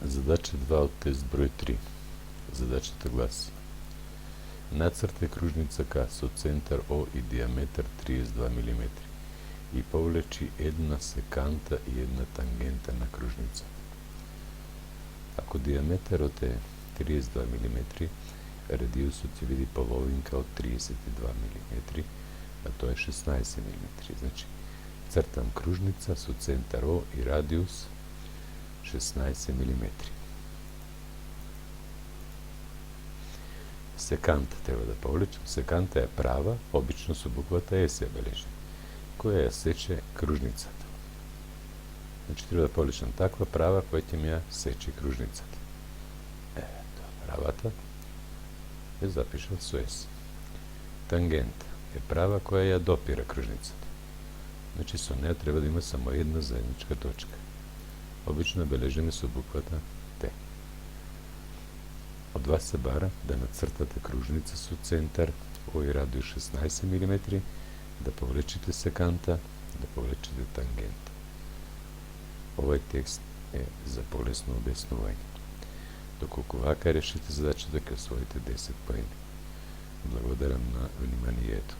Задача 2 од тест број 3. Задачата гласи: нацртај кружница К со центар О и диаметар 32 мм и повлечи една секанта и една тангента на кружница. Ако диаметерот е 32 мм, радиусот ќе биде половинка од 32 мм, а тоа е 16 мм. Значи, цртам кружница со центар О и радиус 16 мм. Секанта треба да повлечам. Секанта е права, обично со буквата Е се бележи, која ја сече кружницата. Значи, треба да повлечам таква права која ќе ми ја сече кружницата. Ето, правата е запишал со С. Тангента е права која ја допира кружницата. Значи, со неа треба да има само една заедничка точка. Обично бележиме со буквата Т. Од вас се бара да нацртате кружница со центар О и радиус 16 мм, да повлечите секанта, да повлечите тангента. Овој текст е за полесно објаснување. Доколку вака решите задачата, ќе освоите 10 поени. Благодарам на вниманието.